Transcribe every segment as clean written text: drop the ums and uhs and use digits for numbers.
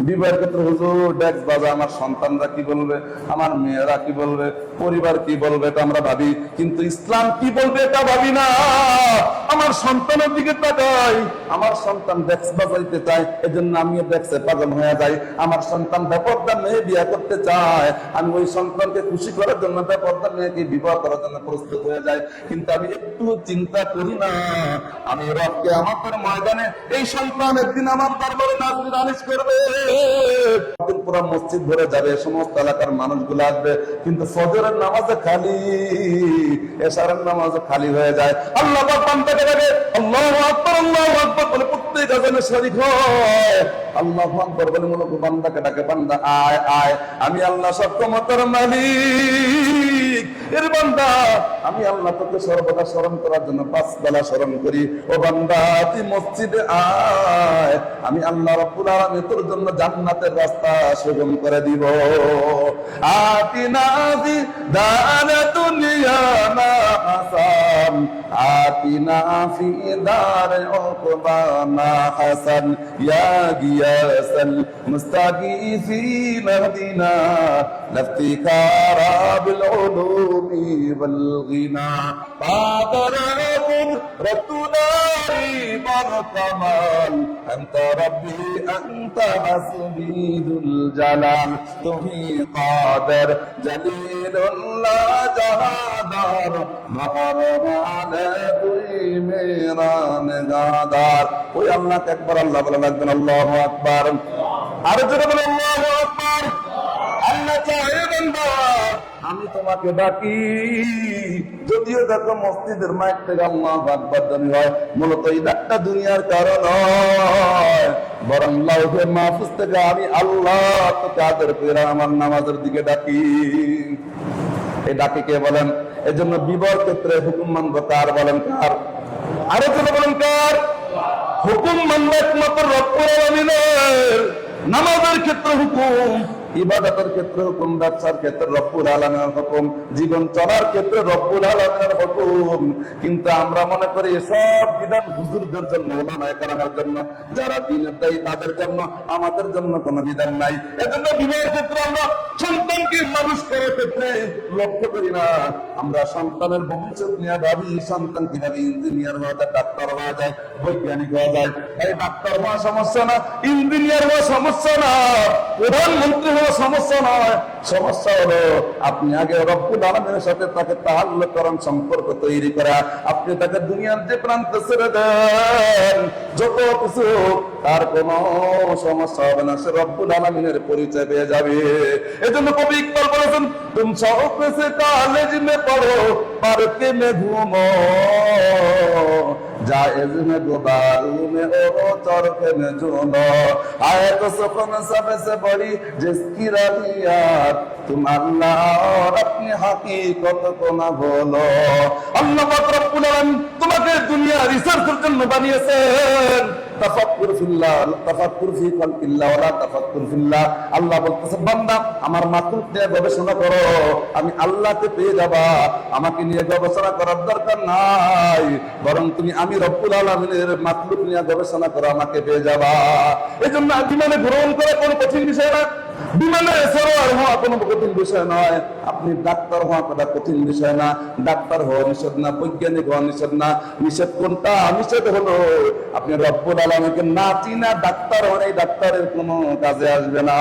বিবাহের ক্ষেত্রে হুজুর ডেক্স বাজা, আমার সন্তানরা কি বলবে, আমার মেয়েরা কি বলবে, পরিবার কি বলবে, এটা আমরা ভাবি, কিন্তু ইসলাম কি বলবে এটা ভাবি না। আমার সন্তানের দিকে তাকাই, আমার সন্তান ডেক্স বাজাইতে চায়, এজন্য আমিও ডেক্সে পাগল হয়ে যাই। আমার সন্তান বেপরদা মেয়ে বিয়ে করতে চায়, আমি ওই সন্তানকে খুশি করার জন্য বেপরদা মেয়েকে বিবাহ করার জন্য প্রস্তুত হয়ে যাই। কিন্তু আমি একটু চিন্তা করি না, আমি রবকে আমাদের ময়দানে এই সন্তান একদিন আমার দরবারে নালিশ করবে, পুরো মসজিদ ভরে যাবে, সমস্ত এলাকার মানুষগুলো আসবে, কিন্তু ফজরের নামাজে খালি, এশারের নামাজে খালি হয়ে যায়। আল্লাহ পাক বান্দাকে ডাকে আল্লাহু আকবার, আল্লাহু আকবার বলে প্রত্যেক আযানে শরীক হয়। আল্লাহু আকবার বলে মূলত বান্দাকে ডাকে, বান্দা আয় আয়, আমি আল্লাহ সব ক্ষমতার মালিক, এর বান্দা আমি আল্লাহ তোকে সর্বদা স্মরণ করার জন্য 5 বেলা স্মরণ করি। ও বান্দা তুই মসজিদে আয়, আমি আল্লাহ রাব্বুল আলামিন তোর জন্য জান্নাতের রাস্তা সুগম করে দিব। আতিনা দান দুনিয়া মা হাসান, আতিনা ফি দার উকবানা হাসান, ইয়া গিয়াসাল মুস্তাগীফিন হদিনা লাফতিকারা বিল উলুমি ওয়াল গিনা, বাদরাকুন রাতুনারি বারকামাল, আনতা রাব্বি আনতা হাসবি দুল জালাল, তুমি কাদের জলিলুল্লাহ জাহাদার, মাহরুম আলা তুই মেরান গাদার। ওই আল্লাহকে একবার আল্লাহ বলে লাগবেন, আল্লাহু আকবার। আর জোরে বলেন আল্লাহু আকবার। আল্লাহ চাহে বান্দা আমি তোমাকে ডাকি, যদিও দেখো মসজিদের মাইক থেকে আল্লাহু আকবার ধ্বনি হয়, মূলত এই ডাকটা দুনিয়ার কারণ নয়, বরং লাউহে মাহফুজ থেকে আমি আল্লাহ তোকে আদর করে আমার নামাজের দিকে ডাকি। এই ডাকে কে বলেন? এজন্য বিবাহের ক্ষেত্রে হুকুম মানব কার? বলেন কার? আরো জোরে বলেন কার? হুকুম মানব একমাত্র রব্বুল আলামিনের। নামাজের ক্ষেত্রে হুকুম, ইবাদতের ক্ষেত্রে হুকুম, ব্যবসার ক্ষেত্রে রব্বুল আলামিনের হুকুম, জীবন চলার ক্ষেত্রে রব্বুল আলামিনের হুকুম। কিন্তু আমরা মনে করি সব বিধান হুজুরদের জন্য, ওলামায়ে কেরামের জন্য, যারা দ্বীনের দায়ী তাদের জন্য, আমাদের জন্য কোনো বিধান নাই। এজন্য বিবাহের ক্ষেত্রে আমরা সন্তানকে মানুষ করার ক্ষেত্রে লক্ষ্য করি না, আমরা সন্তানের ভবিষ্যৎ নিয়ে ভাবি, সন্তান কিভাবে ইঞ্জিনিয়ার হওয়া যায়, ডাক্তার হওয়া যায়, বৈজ্ঞানিক হওয়া যায়। এই ডাক্তার হওয়া সমস্যা না, ইঞ্জিনিয়ার হওয়া সমস্যা না, প্রধানমন্ত্রী হওয়া সমস্যা নয়। সমস্যা হলো আপনি আগে রব্বুল আলামিনের সাথে তাকে তাআল্লুক করেন, সম্পর্ক তৈরি করা। আপনি তাকে দুনিয়ার যে প্রান্তে ছেড়ে দেন, যত কিছু, তার কোনো সমস্যা হবে না, সে রব্বুল আলামিনের পরিচয় পেয়ে যাবে। এজন্য কবি ইকবাল বলেছেন, তুম শৌক সে কলেজ মে পড়ো, পার্কে মে ঘুমো, जायज में गुबारू में ओ चरखे में जुनो, आए तो सुकून सबसे बड़ी जिसकी रबियत, तुम अल्लाह और अपनी हकीकत को ना भूलो। अल्लाह रब्बुल आलमीन তোমাকে দুনিয়া রিসার্চের জন্য বানিয়েছেন। তাফাক্কুর ফিল্লাহ, তাফাক্কুর ফি খালকিল্লাহ ওয়ালা তাফাক্কুর ফিল্লাহ। আল্লাহ বলতেছে বান্দা আমার মাখলুক নিয়ে গবেষণা করো, আমি আল্লাহকে পেয়ে যাবা। আমাকে নিয়ে গবেষণা করার দরকার নাই, বরং তুমি আমি রব্বুল আলামিনের মাখলুক নিয়ে গবেষণা করো, আমাকে পেয়ে যাবা। এজন্য বিমানে ভ্রমণ করা কোনো কঠিন বিষয় না, বিমানে সওয়ার হওয়া কোনো কঠিন বিষয় নয়, আপনি ডাক্তার হওয়া কোনো কঠিন বিষয় না। ডাক্তার হওয়া নিষেধ না, বৈজ্ঞানিক হওয়া নিষেধ না। নিষেধ কোনটা? নিষেধ হলো আপনি রব্বুল আলামিনকে না চিনা ডাক্তার হন, এই ডাক্তারের কোনো কাজে আসবে না।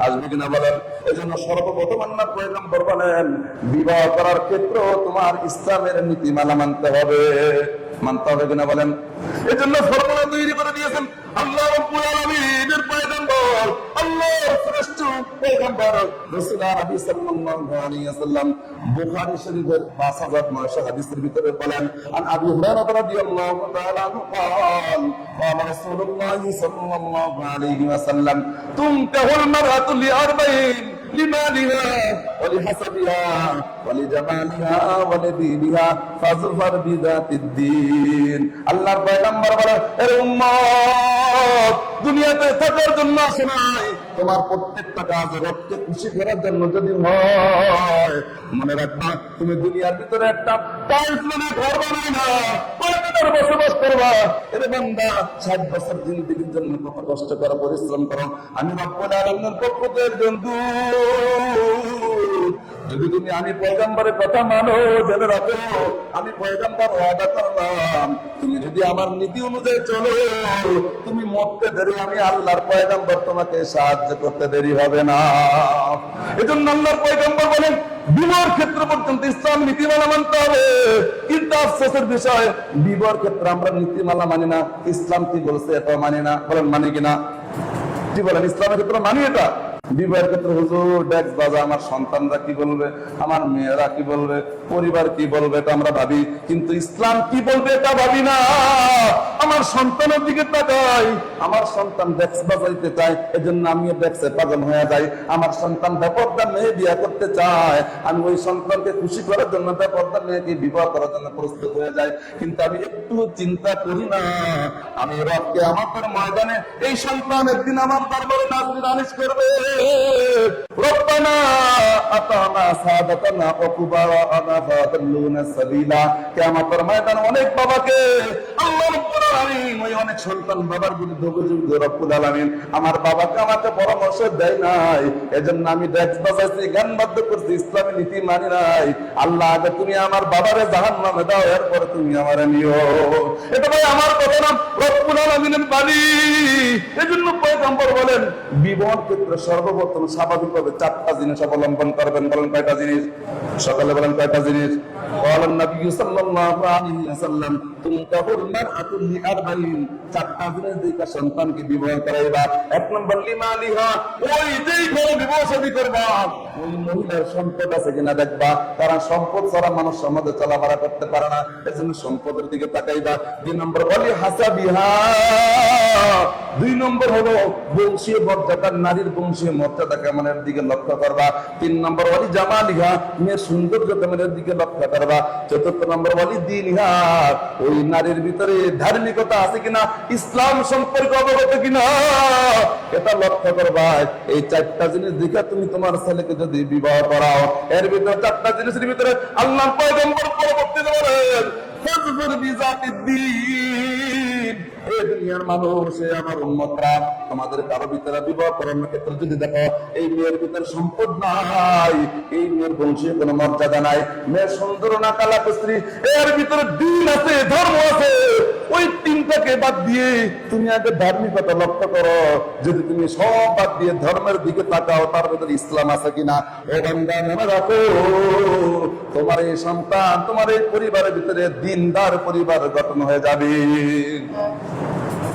আসবে কিনা বলেন? এজন্য সর্বপ্রথম আল্লাহর পয়গম্বর বলেন, বিবাহ করার ক্ষেত্রে তোমার ইসলামের নীতিমালা মানতে হবে। মানতে হবে কিনা বলেন? এজন্য ফরমান তৈরি করে দিয়েছেন আল্লাহ রাব্বুল আলামিনের পয়গম্বর, আল্লাহর শ্রেষ্ঠ পয়গম্বর রাসূল নবী সাল্লাল্লাহু আলাইহি ওয়াসাল্লাম। বুখারী শরীফের 5900 হাদিসের ভিতরে বলেন, আন আবি হুরায়রা রাদিয়াল্লাহু তাআলা আনহু قال قال رسول الله صلى الله عليه وسلم تنكح المرأة لأربعين لمالها ولحسبها ولجمالها ولدينها فاظفر بذات الدين। আল্লাহর পয়গম্বর বলেন, এর উম্মত দুনিয়াতে থাকার জন্য আসে নাই। তোমার প্রত্যেকটা কাজ রবকে খুশি করার জন্য যদি হয়, মনে রাখবা তুমি দুনিয়ার ভিতরে একটা টাইলস মানে ঘর বানাই না, কয়টার বসবাস করবা। এর বান্দা 60 বছর জিন্দেগির জন্য কত কষ্ট করো, পরিশ্রম করো। আমি রব্বুল আলামিনের পক্ষ থেকে একজন দূত। যদি তুমি আমি পয়গম্বরের কথা মানো, জেনে রাখো আমি পয়গম্বর ওয়াদা করলাম, তুমি যদি আমার নীতি অনুযায়ী চলো, তুমি মরতে দেরি, আমি আল্লাহর পয়গম্বর তোমাকে সাহায্য করতে দেরি হবে না। এজন্য আল্লাহর পয়গম্বর বলেন বিবাহ ক্ষেত্র পর্যন্ত ইসলাম নীতিমালা মানতে হবে। কিন্তু আফসোসের বিষয়, বিবাহ ক্ষেত্রে আমরা নীতিমালা মানি না। ইসলাম কি বলছে এটা মানি না। বলেন মানি কিনা? কি বলেন? ইসলামের ক্ষেত্রে মানি এটা। বিবাহের ক্ষেত্রে হুজুর ডেক্স বাজা, আমার সন্তানরা কি বলবে, আমার মেয়েরা কি বলবে, পরিবার কি বলবে, এটা আমরা ভাবি। কিন্তু ইসলাম কি বলবে এটা ভাবি না। আমার সন্তানের দিকে তাকাই, আমার সন্তান ডেক্স বাজাইতে চায়, এজন্য আমিও ডেক্সে পাগল হয়ে যাই। আমার সন্তান বেপরদা মেয়ে বিয়ে করতে চায়, আমি ওই সন্তানকে খুশি করার জন্য বেপরদা মেয়েকে বিবাহ করার জন্য প্রস্তুত হয়ে যাই। কিন্তু আমি একটু চিন্তা করি না, আমি রবকে আমাদের ময়দানে এই সন্তান একদিন আমার দরবারে নালিশ করবে, রব্বানা আতানা সাদাতানা ওয়া কুবারানা ফাদাল্লুনা সাবিলা। কিয়ামতের ময়দানে অনেক বাবাকে আল্লাহ রাব্বুল আলামিন, ওই অনেক সন্তান বাবার বিরুদ্ধে অভিযোগ দিয়ে রব্বুল আলামিন আমার বাবাকে আমাকে পরামর্শ দেয় নাই, এজন্য আমি ডেক্স বাজাইছি, গান বাদ্য করছি, ইসলামী নীতি মানি নাই। আল্লাহ আগে তুমি আমার বাবারে জাহান্নামে দাও, এরপরে তুমি আমারে নিও। এটা ভাই আমার কথা না, রব্বুল আলামিনের বাণী। এজন্য পয়গম্বর বলেন বিবাহ ক্ষেত্রে সর্বপ্রথম স্বাভাবিকভাবে 4টা জিনিস অবলম্বন করবেন। বলেন কয়টা জিনিস? সকালে বলেন কয়টা জিনিস? বলেন নবী সাল্লাল্লাহু আলাইহি ওয়াসাল্লাম তুনকাহুল মারআতু লিআরবাইন, 4টা জিনিস দিয়ে সন্তানকে বিবাহ করাইবা। 1 নম্বর লিমালিহা, ওই যেই ঘরে বিবাহ শাদী করবা ওই মহিলার সম্পদ আছে কিনা দেখবা। কারণ সম্পদ ছাড়া মানুষ সমাজে চলাফেরা করতে পারে না, এজন্য সম্পদের দিকে তাকাইবা। 2 নম্বর ওয়ালি হাসাবিহা, 2 নম্বর হলো বংশীয় মর্যাদা, নারীর বংশীয় মর্যাদা কেমনের দিকে লক্ষ্য করবা। 3 নম্বর ওয়ালি জামালিহা, মেয়ের সৌন্দর্য কেমনের দিকে লক্ষ্য করবা। 4 নম্বর ওয়ালি দীনিহা, ওই নারীর ভিতরে ধার্মিকতা আছে কিনা, ইসলাম সম্পর্কে অবগত কিনা, এটা লক্ষ্য করবা। এই 4টা জিনিস দেখে তুমি তোমার ছেলেকে যদি বিবাহ করাও, এর ভিতরে 4টা জিনিসের ভিতরে আল্লাহর পয়গম্বর পরবর্তীতে বলেন ফাজফর বিজাতিদ্দীন। এই দুনিয়ার মানুষ, আমার উম্মতরা, তোমাদের কারো ভিতরে বিবাহ করানোর ক্ষেত্রে যদি দেখো এই মেয়ের ভিতরে সম্পদ নাই, এই মেয়ের বংশীয় কোনো মর্যাদা নাই, মেয়ের সুন্দর না কালা কুস্ত্রী, এর ভিতরে দিন আছে, ধর্ম আছে, ওই 3টাকে বাদ দিয়ে তুমি আগে ধার্মিকতা লক্ষ্য করো। যদি তুমি সব বাদ দিয়ে ধর্মের দিকে তাকাও, তার ভিতরে ইসলাম আছে কিনা। ও বান্দা মনে রাখো, তোমার এই সন্তান, তোমার এই পরিবারের ভিতরে দিনদার পরিবার গঠন হয়ে যাবে।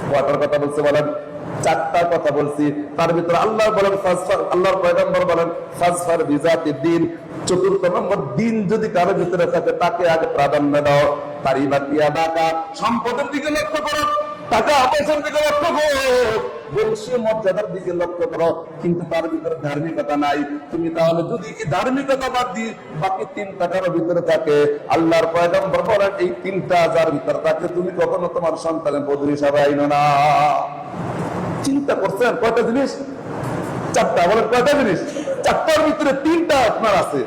কয়টার কথা বলছে বলেন? 4টার কথা বলছি। তার ভিতরে আল্লাহ বলেন ফাজফার, আল্লাহর পয়গম্বর বলেন ফাজফার বিজাতিদ্দীন। 4 নম্বর দিন যদি কারো ভিতরে থাকে তাকে আগে প্রাধান্য দাও। তারিবাতিয়াদাকা, সম্পদের দিকে লক্ষ্য করো, টাকা পয়সার দিকে লক্ষ্য করো, বংশীয় মর্যাদার দিকে লক্ষ্য করো, কিন্তু তার ভিতরে ধার্মিকতা নাই। তুমি তাহলে যদি ধার্মিকতা বাদ দিয়ে বাকি 3টার ভিতরে থাকে, আল্লাহর পয়গম্বর বলেন এই 3টা যার ভিতরে থাকে তুমি কখনো তোমার সন্তানের বধূ হিসাবে আইনো না। চিন্তা করছেন কয়টা জিনিস? 4টা। বলেন কয়টা জিনিস? 4টার ভিতরে 3টা আপনার আছে,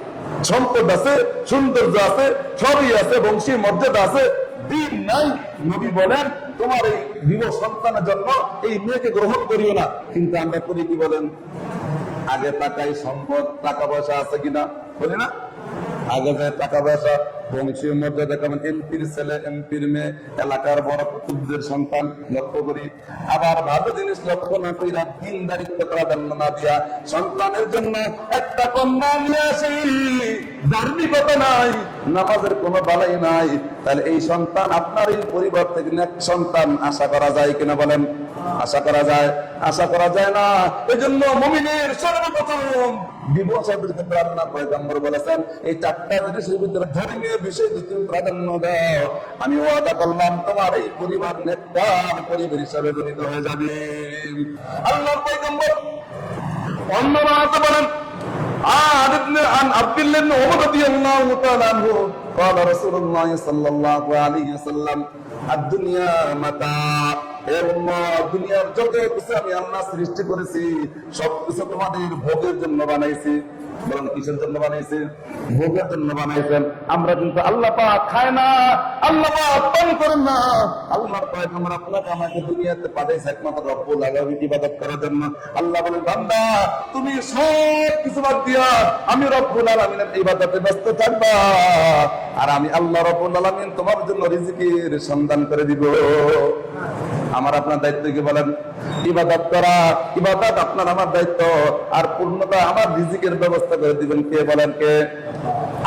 সম্পদ আছে, সৌন্দর্য আছে, সবই আছে, বংশী মর্যাদা আছে, দিন নাই। নবী বলেন তোমার এই বিবাহ সন্তানের জন্য এই মেয়েকে গ্রহণ করিও না। কিন্তু আমরা করি কি বলেন? আগে তাকাই সম্পদ, টাকা পয়সা আছে কিনা, বলি না? আগে যে টাকা পয়সা, বংশীয় মর্যাদা, কেমন এমপির ছেলে, এমপির মেয়ে, এলাকার বড় কুতুবদের সন্তান লক্ষ্য করি। আবার ভালো জিনিস লক্ষ্য না কইরা দিনদারিত্ব প্রাধান্য না দিয়া সন্তানের জন্য একটা কন্যা নিয়ে আসি, ধার্মিকতা নাই, নামাজের কোনো বালাই নাই, তাহলে এই সন্তান আপনার এই পরিবার থেকে নেক্সট সন্তান আশা করা যায় কিনা বলেন? আশা করা যায়? আশা করা যায় না। এই জন্য মুমিনের সর্বপ্রথম বিবাহ সাদীর ক্ষেত্রে আল্লাহর পয়গম্বর বলেছেন এই 4টা জিনিসের ভিতরে ধর্মীয় বিষয় তুমি প্রাধান্য দাও, আমি ওয়াদা করলাম তোমার এই পরিবার নেককার পরিবার হিসাবে গঠিত হয়ে যাবে। আল্লাহর পয়গম্বর অন্য রাতে বলেন عن عبد الله بن عمر رضي الله تعالى عنه قال رسول الله صلى الله عليه وسلم الدنيا متاع দুনিয়ার যত কিছু আমি আল্লাহ সৃষ্টি করেছি সবকিছু তোমাদের ভোগের জন্য বানাইছি। বলেন কিসের জন্য বানাইছে? ভোগের জন্য বানাইছেন। আমরা কিন্তু আল্লাহ পাক খায় না, আল্লাহ পাক পান করেন না। আল্লাহর পয়গম্বর আপনাকে আমাকে দুনিয়াতে পাঠাইছে একমাত্র রব্বুল আলামিন ইবাদত করার জন্য। আল্লাহ বলেন, বান্দা তুমি সব কিছু বাদ দিয়া আমি রব্বুল আলামিনের ইবাদতে ব্যস্ত থাকবা, আর আমি আল্লাহ রব্বুল আলামিন তোমার জন্য রিজিকের সন্ধান করে দিব। আমার আপনার দায়িত্ব কি বলেন? ইবাদত করা। ইবাদত আপনার আমার দায়িত্ব, আর পূর্ণতা আমার রিজিকের ব্যবস্থা করে দিবেন কে? বলেন কে?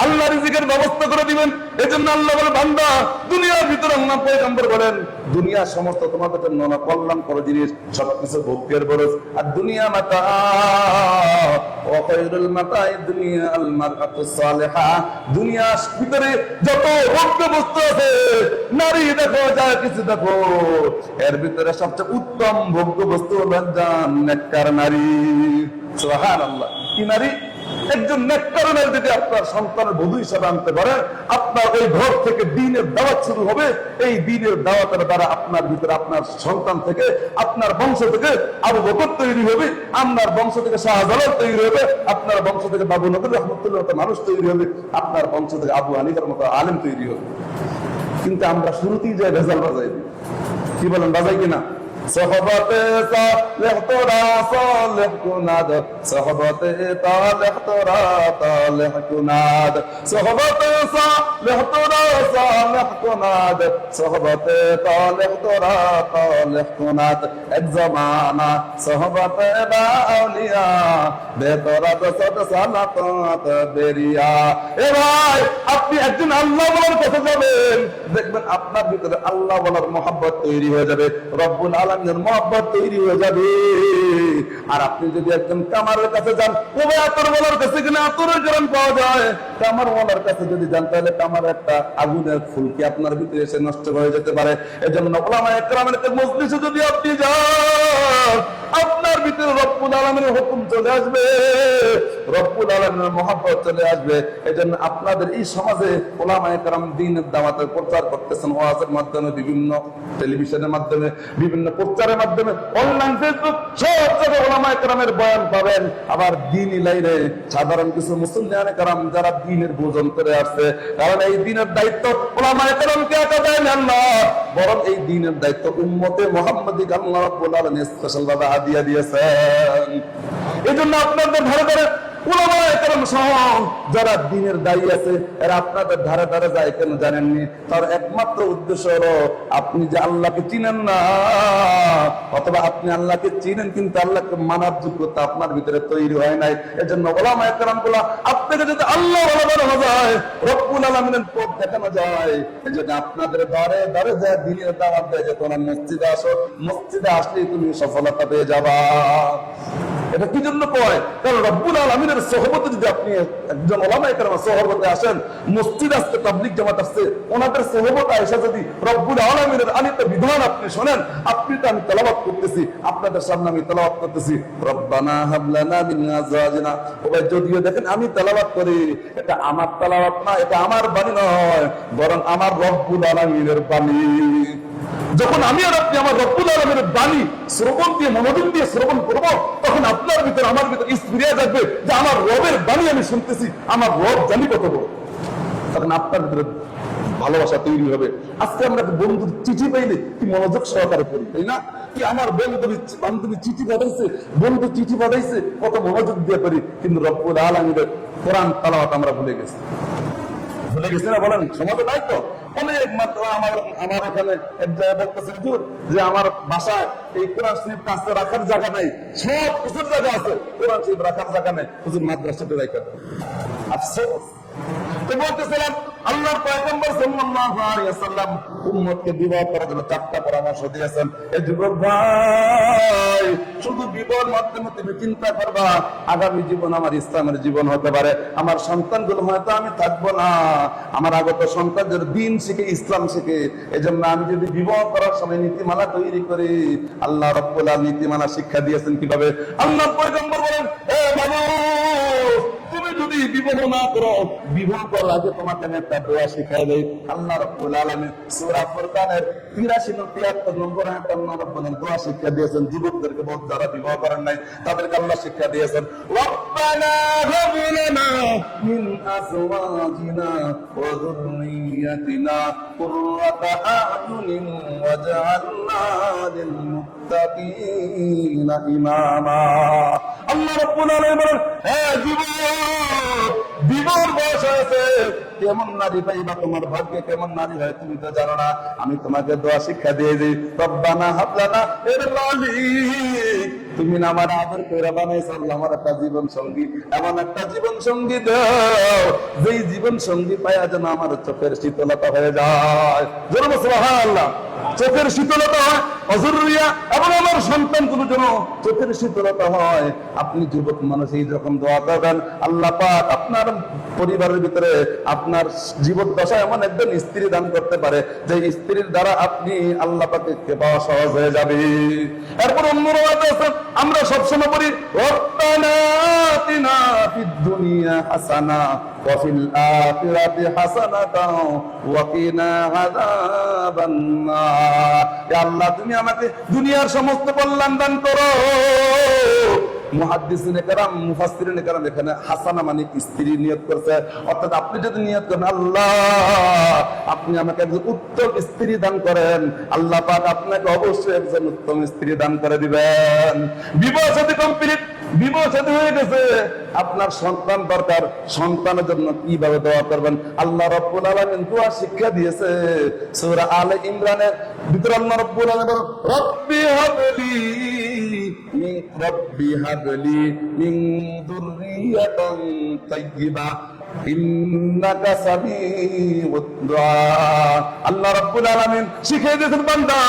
আল্লাহ রিজিকের ব্যবস্থা করে দিবেন। এজন্য আল্লাহ বলে, বান্দা দুনিয়ার ভিতরে আল্লাহ পয়গম্বর বলেন, দুনিয়া সমস্ত তোমাদের জন্য কল্যাণকর জিনিস, সবকিছু ভোগ্যের বরজ। আর দুনিয়া মাতা ওয়া খায়রুল মাতা'i দুনিয়া আল মারআতু সালিহা। দুনিয়ার ভিতরে যত ভোগ্য বস্তু আছে, নারী দেখো, যা কিছু দেখো, এর ভিতরে সবচেয়ে উত্তম ভোগ্য বস্তু হলো একজন নেককার নারী। সুবহানাল্লাহ। কি নারী? একজন নেককার নারী যদি আপনার সন্তানের বধূ হিসাবে আনতে পারে, আপনার ওই ঘর থেকে দ্বীনের দাওয়াত শুরু হবে। এই দ্বীনের দাওয়াতের দ্বারা আপনার ভিতরে, আপনার সন্তান থেকে, আপনার বংশ থেকে আবু বকর তৈরি হবে, আপনার বংশ থেকে শাহজালাল তৈরি হবে, আপনার বংশ থেকে বাবু নবী রাহমাতুল্লাহ মতো মানুষ তৈরি হবে, আপনার বংশ থেকে আবু হানিফার মতো আলেম তৈরি হবে। কিন্তু আমরা শুরুতেই যাই ভেজাল বাজাই দিই। কি বলেন, বাজাই কিনা? সোহবতে সালেহ তোরা সালেহ কুনাদ, সোহবতে তালেহ তোরা তালেহ কুনাদ, সোহবতে সালেহ তোরা সালেহ কুনাদ, সোহবতে তালেহ তোরা তালেহ কুনাদ। এক জামানা সোহবতে বা আউলিয়া, বেতরা দসদ সালাত বেরিয়া। এ ভাই, আপনি একজন আল্লাহ বলার কাছে যাবেন, দেখবেন আপনার ভিতরে আল্লাহ বলার মহব্বত তৈরি হয়ে যাবে, রব্বুল আলামিনের মহব্বত তৈরি হয়ে যাবে। আর আপনি যদি একজন কামারের কাছে যান, ওই আতর বলার কাছে কিনা আতরের গ্রাম পাওয়া যায়, কামার বলার কাছে যদি যান, তাহলে কামার একটা আগুনের ফুলকি আপনার ভিতরে এসে নষ্ট হয়ে যেতে পারে। এজন্য উলামায়ে কেরামের মজলিসে যদি আপনি যান, আপনার ভিতরে রব্বুল আলামিনের হুকুম চলে আসবে, রব্বুল আলামিনের মহব্বত চলে আসবে। এজন্য আপনাদের এই সমাজে উলামায়ে কেরাম দ্বীনের দাওয়াতের প্রচার করতেছেন, ওয়াজের মাধ্যমে, বিভিন্ন টেলিভিশনের মাধ্যমে, বিভিন্ন প্রচারের মাধ্যমে, অনলাইন, ফেসবুক, সব জায়গায় উলামায়ে কেরামের বয়ান পাবেন। আবার দ্বীনি লাইনে সাধারণ কিছু মুসলমানে কেরাম যারা দ্বীনের ভোজন করে আসছে, কারণ এই দ্বীনের দায়িত্ব উলামায়ে কেরামকে একা দেন আল্লাহ, বরং এই দ্বীনের দায়িত্ব উম্মতে মুহাম্মাদিকে আল্লাহ রাব্বুল আলামিন স্পেশাল ভাবে হাদিয়া দিয়েছেন। এজন্য আপনাদের ধারে ধারে উলামায়ে কেরাম সহ যারা দ্বীনের দায়ী আছে, এরা আপনাদের ধারে ধারে যায় কেন জানেননি? তার একমাত্র উদ্দেশ্য হলো, আপনি যে আল্লাহকে চিনেন না, অথবা আপনি আল্লাহকে চিনেন কিন্তু আল্লাহকে মানার যোগ্যতা আপনার ভিতরে তৈরি হয় নাই। এজন্য উলামায়ে কেরামগুলো আপনাকে যদি আল্লাহ বানানো যায়, রব্বুল আলামিনের পথ দেখানো যায়, এজন্য আপনাদের ধারে ধারে যায় দ্বীনের দাওয়াত দেয় যে তোমরা মসজিদে আসো, মসজিদে আসলেই তুমি সফলতা পেয়ে যাবা। এটা কি জন্য কয়? কারণ রব্বুল আলামিনের সোহবতে যদি আপনি একজন উলামায়ে কেরামের সোহবতে আসেন, মসজিদ আসতে, তাবলীগ জামাত আসতে, ওনাদের সোহবতে এসে যদি রব্বুল আলামিনের আনিত বিধান আপনি শোনেন, আপনি তো, আমি তেলাওয়াত করতেছি, আপনাদের সামনে আমি তেলাওয়াত করতেছি, রব্বানা হাব লানা মিন আজওয়াজিনা। ওই যদিও দেখেন আমি তেলাওয়াত করি, এটা আমার তেলাওয়াত না, এটা আমার বাণী নয়, বরং আমার রব্বুল আলামিনের বাণী। যখন আমি আর আপনি আমার রব্বুল আলামিনের বাণী শ্রবণ দিয়ে, মনোযোগ দিয়ে শ্রবণ করব, তখন আপনার ভিতরে, আমার ভিতরে স্পিরিয়া থাকবে যে আমার রবের বাণী আমি শুনতেছি, আমার রব জানি কত বড়। তখন আপনার ভিতরে ভালোবাসা তৈরি হবে। আজকে আমরা বন্ধুর চিঠি পাইলে কি মনোযোগ সহকারে পড়ি, তাই না? কি আমার বান্ধবী চিঠি পাঠাইছে, বন্ধু চিঠি পাঠাইছে, কত মনোযোগ দিয়ে করি। কিন্তু রব্বুল আলামিনের কোরআন তেলাওয়াত আমরা ভুলে গেছি। ভুলে গেছি না? বলেন, সমাজে নাই তো অনেক মাত্র। আমার এখানে এক জায়গায় বলতেছে যে আমার বাসায় এই কোরআন শরীফ কাছে রাখার জায়গা নাই, সব কিছুর জায়গা আছে, কোরআন শরীফ রাখার জায়গা নেই, হুজুর মাদ্রাসাতে রাখা। আফসোস। তো বলতেছিলাম, আল্লাহর পয়গম্বর সাল্লাল্লাহু আলাইহি ওয়াসাল্লাম উম্মতকে বিবাহ করার জন্য 4টা পরামর্শ দিয়েছেন। এই যুবক ভাই, শুধু বিবাহের মাধ্যমে তুমি চিন্তা করবা আগামী জীবন আমার ইসলামের জীবন হতে পারে, আমার সন্তানগুলো হয়তো আমি থাকবো না, আমার আগত সন্তানদের দ্বীন শিখে, ইসলাম শিখে। এজন্য আমি যদি বিবাহ করার সময় নীতিমালা তৈরি করি, আল্লাহ রাব্বুল আলামিন নীতিমালা শিক্ষা দিয়েছেন কিভাবে। আল্লাহর পয়গম্বর বলেন, এ মানুষ, তুমি যদি বিবাহ না করো, বিবাহ করার আগে তোমাকে আমি একটা দোয়া শিখাই দেই। আল্লাহ রাব্বুল আলামিন সূরা ফুরকানের 83 73 নম্বর আয়াতে আল্লাহ রাব্বুল আলামিন দোয়া শিক্ষা দিয়েছেন। যুবকদেরকে বহুত যারা বিবাহ করেন নাই তাদেরকে আল্লাহ শিক্ষা দিয়েছেন, রব্বানা হাব লানা মিন আজওয়াজিনা ওয়া যুররিয়াতিনা কুররাতা আ'য়ুনিন ওয়াজআলনা লিল মুত্তাকিনা ইমামা। আল্লাহ রাব্বুল আলামিন বলেন, হে যুবক, বিবাহ বয়স হয়েছে, কেমন নারী পাইবা, তোমার ভাগ্যে কেমন নারী হয় তুমি তো জানো না। আমি তোমাকে দোয়া শিক্ষা দিয়ে দিই, রব্বানা হাব লানা, এর মালিক তুমি না আমার আদর করে বানাইছো, আল্লাহ আমার একটা জীবন সঙ্গী, এমন একটা জীবন সঙ্গী দাও যেই জীবন সঙ্গী পাইয়া যেন আমার চোখের শীতলতা হয়ে যায়। জোরে সুবহানাল্লাহ। চোখের শীতলতা হয়, অজরুরিয়া, এবং আমার সন্তানগুলো যেন চোখের শীতলতা হয়। আপনি যুবক মানুষ এই যখন দোয়া করবেন, আল্লাহ পাক আপনার পরিবারের ভিতরে আপনার জীবদ্দশায় এমন একজন স্ত্রী দান করতে পারে যে স্ত্রীর দ্বারা আপনি আল্লাহ পাককে পাওয়া সহজ হয়ে যাবে। এরপর অন্য রাতে আছে, আমরা সবসময় বলি রব্বানা আতিনা ফিদ দুনিয়া হাসানা ওয়া ফিল আখিরাতি হাসানাতাও ওয়া কিনা আযাবান নার। ইয়া আল্লাহ তুমি আমাকে দুনিয়ার সমস্ত কল্যাণ দান করো। মুহাদ্দিসিনে কেরাম, মুফাসসিরিনে কেরাম এখানে হাসানা মানে স্ত্রী নিয়ত করছে, অর্থাৎ আপনি যদি নিয়ত করেন আল্লাহ আপনি আমাকে একজন উত্তম স্ত্রী দান করেন, আল্লাহ পাক আপনাকে অবশ্যই একজন উত্তম স্ত্রী দান করে দিবেন। বিবাহ সাথী কমপ্লিট, বিবাহ সাথী হয়ে গেছে, আপনার সন্তান দরকার, সন্তানের জন্য কিভাবে দোয়া করবেন আল্লাহ রাব্বুল আলামিন দোয়া শিক্ষা দিয়েছে। সূরা আলে ইমরানের ভিতরে আল্লাহ রাব্বুল আলামিন বলেন, রব্বি হাবলি মিন যুররিয়াতিন তাইয়্যিবা ইন্নাকা সামিউদ দুআ। আল্লাহ রাব্বুল আলামিন শিখিয়ে দিয়েছেন, বান্দা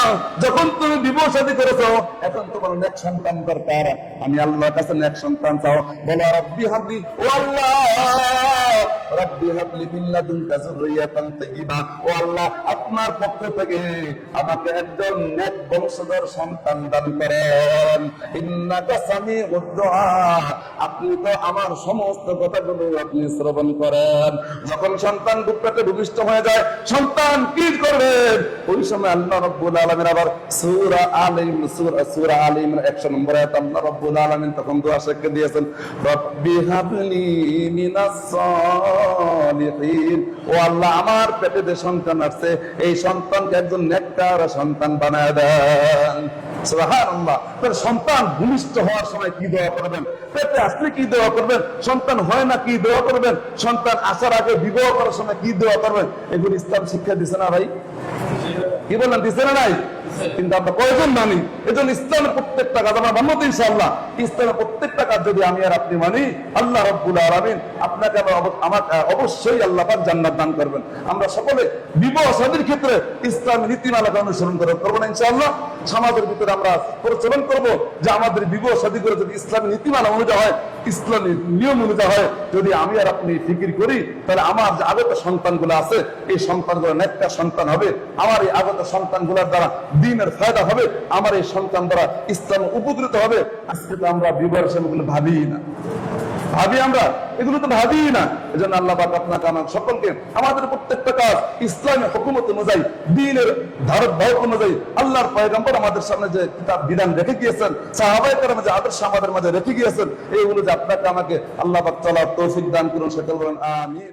যখন তুমি বিবাহ শাদী করেছো, এখন তোমার নেক সন্তান দরকার, আমি আল্লাহর কাছে নেক সন্তান চাও, বলো রব্বি হাবলি, ও আল্লাহ রব্বি হাবলি মিন লাদুনকা যুররিয়াতান তাইয়্যিবা, ও আল্লাহ আপনার পক্ষ থেকে আমাকে একজন নেক বংশধর সন্তান দান করেন। ইন্নাকা সামিউদ দুআ, আপনি তো আমার সমস্ত কথাগুলো আপনি শ্রবণ করেন। যখন সন্তান বুকটাতে ভূমিষ্ঠ হয়ে যায়, সন্তান কি করবেন ওই সময় আল্লাহ রাব্বুল আলামিন আবার সূরা আলে ইমরান 100 নম্বর আয়াত আল্লাহ রাব্বুল আলামিন তখন দোয়া শিক্ষা দিয়েছেন, রব্বি হাবলি মিনাস সালিহিন, ও আল্লাহ আমার পেটে যে সন্তান আছে এই সন্তানকে একজন নেককার সন্তান বানায় দেন। সুবহানাল্লাহ। তার সন্তান ভূমিষ্ঠ হওয়ার সময় কি দোয়া করবেন, পেটে আসলে কি দোয়া করবেন, সন্তান হয় না কি দোয়া করবেন, সন্তান আসার আগে বিবাহ করার সময় কি দোয়া করবেন, এগুলো ইসলাম শিক্ষা দিছে না ভাই? কি বলেন, দিছে না নাই? কিন্তু আমরা কয়জন মানি? এজন্য ইসলামের প্রত্যেকটা কাজ আমরা মানব ইনশাআল্লাহ। ইসলামের প্রত্যেকটা কাজ যদি আমি আর আপনি মানি, আল্লাহ রাব্বুল আলামিন আপনাকে আমাকে অবশ্যই আল্লাহ পাক জান্নাত দান করবেন। আমরা সকলে বিবাহ শাদীর ক্ষেত্রে ইসলামী নীতিমালাকে অনুসরণ করব না ইনশাআল্লাহ। সমাজের ভিতরে আমরা প্রচলন করব যে আমাদের বিবাহ শাদী করে যদি ইসলামী নীতিমালা অনুযায়ী হয়, ইসলামী নিয়ম অনুযায়ী হয়, যদি আমি আর আপনি ফিকির করি, তাহলে আমার যে আগত সন্তানগুলো আছে এই সন্তানগুলো নেককার সন্তান হবে, আমার এই আগত সন্তানগুলোর দ্বারা দ্বীনের ফায়দা হবে, আমার এই সন্তান দ্বারা ইসলাম উপকৃত হবে। আজকে তো আমরা বিবাহের সময়গুলো ভাবি না, ভাবি আমরা এগুলো তো ভাবি না। এজন্য আল্লাহ পাক আপনাকে আমার সকলকে আমাদের প্রত্যেকটা কাজ ইসলামী হুকুমত অনুযায়ী, দ্বীনের ধারক অনুযায়ী, আল্লাহর পয়গম্বর আমাদের সামনে যে কিতাব বিধান রেখে গিয়েছেন, সাহাবায়ে কেরাম যে আদর্শ আমাদের মাঝে রেখে গিয়েছেন, এইগুলো যে আপনাকে আমাকে আল্লাহ পাক চলার তৌফিক দান করুন, সেটা বলেন আমিন।